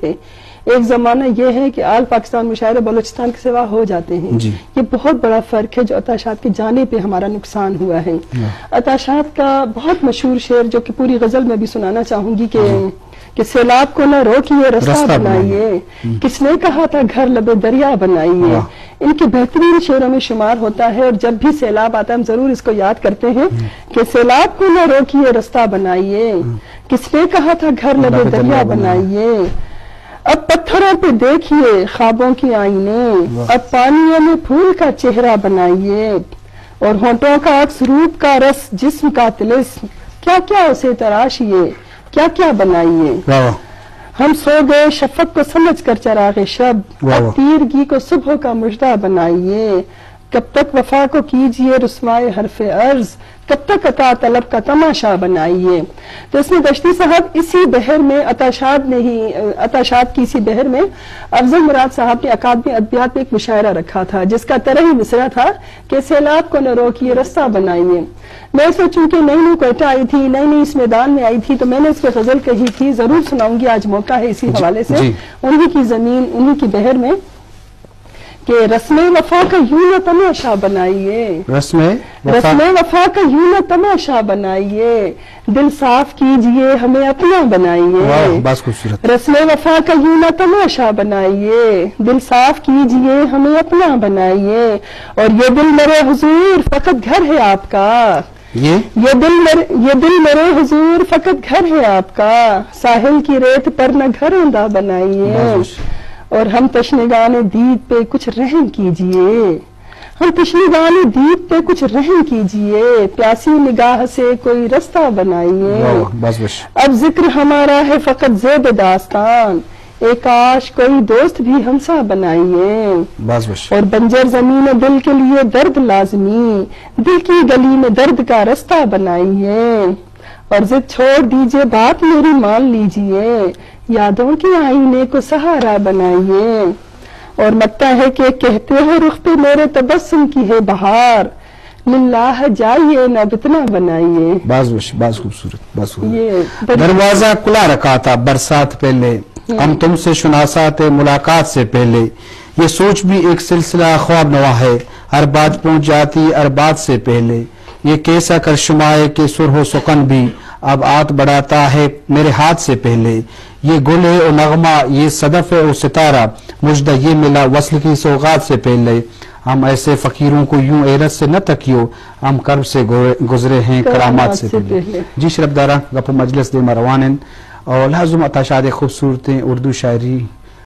تھے. ایک زمانہ یہ ہے کہ آل پاکستان مشاعرے بلوچستان کے سوا ہو جاتے ہیں. یہ بہت بڑا فرق ہے جو عطاشات کے جانے پہ ہمارا نقصان ہوا ہے. عطاشات کا بہت مشہور شعر جو کہ پوری غزل میں بھی سنانا چاہوں گی کہ سیلاب کو نہ روکیے رستہ بنائیے، کس نے کہا تھا گھر لبے دریا بنائیے. ان کے بہترین شعروں میں شمار ہوتا ہے، اور جب بھی سیلاب آتا ہے ہم ضرور اس کو یاد کرتے ہیں کہ سیلاب کو نہ روکیے رستہ بنائیے، کس نے کہا تھا گھر لبے دریا بنائیے. اب پتھروں پہ دیکھیے خوابوں کی آئینے، اب پانیوں میں پھول کا چہرہ بنائیے، اور ہونٹوں کا عکس روپ کا رس جسم کا طلسم، کیا کیا اسے تراشیے، کیا کیا بنائیے. ہم سو گئے شفق کو سمجھ کر چراغ شب، اب تیرگی کو صبح کا مژدہ بنائیے. کب تک وفا کو کیجئے رسوائے حرف عرض، کب تک عطا طلب کا تماشا بنائیے. تو اس میں دشتی صاحب اسی بحر میں عطاشات کی اسی بحر میں افضل مراد صاحب نے اکادمی ادبیات میں ایک مشاعرہ رکھا تھا جس کا طرح مصرع تھا کہ سیلاب کو نہ روکیے رستہ بنائیے. میں سوچوں کہ نئی کوئٹہ آئی تھی، نئی اس میدان میں آئی تھی، تو میں نے اس پہ غزل کہی تھی، ضرور سناؤں گی، آج موقع ہے اسی حوالے سے. انہی کی زمین انہی کی بحر میں کہ رسم وفا کا یوں نہ تماشا بنائیے، رسم وفا کا یوں نہ تماشا بنائیے، دل صاف کیجئے ہمیں اپنا بنائیے. رسم وفا کا یوں نہ تماشا بنائیے، دل صاف کیجئے ہمیں اپنا بنائیے. اور یہ دل میرے حضور فقط گھر ہے آپ کا، یہ دل میرے حضور فقط گھر ہے آپ کا، ساحل کی ریت پر نہ گھر اندھا بنائیے. اور ہم تشنگان دید پہ کچھ رحم کیجئے، ہم تشنگان دید پہ کچھ رحم کیجئے، پیاسی نگاہ سے کوئی رستہ بنائیے. اب ذکر ہمارا ہے فقط زیب داستان، ایک کاش کوئی دوست بھی ہمسا بنائیے. اور بنجر زمین دل کے لیے درد لازمی، دل کی گلی میں درد کا رستہ بنائیے. اور ضد چھوڑ دیجئے بات میری مان لیجئے، یادوں کے آئینے کو سہارا بنائیے. اور لگتا ہے کہ کہتے ہو رخ پہ میرے تبسم کی ہے بہار، للہ جائیے نہ اتنا بنائیے. باز خوبصورت. دروازہ کھلا رکھا تھا برسات پہلے، ہم تم سے شناسات ملاقات سے پہلے، یہ سوچ بھی ایک سلسلہ خواب نوا ہے، ہر بات پہنچ جاتی ہر بات سے پہلے. یہ کیسا کرشمائے کہ سر ہو سکن بھی اب آت بڑھاتا ہے میرے ہاتھ سے پہلے. یہ گل ہے اور نغمہ، یہ صدف ہے اور ستارہ، مجدہ یہ ملا وصل کی سوغات سے پہلے. ہم ایسے فقیروں کو یوں عیرت سے نہ تکیو، ہم کرب سے گزرے ہیں کرامات سے پہلے. جی شرف دارا گپ مجلس دے مروانن اور لازم عطاشات خوبصورتیں اردو شاعری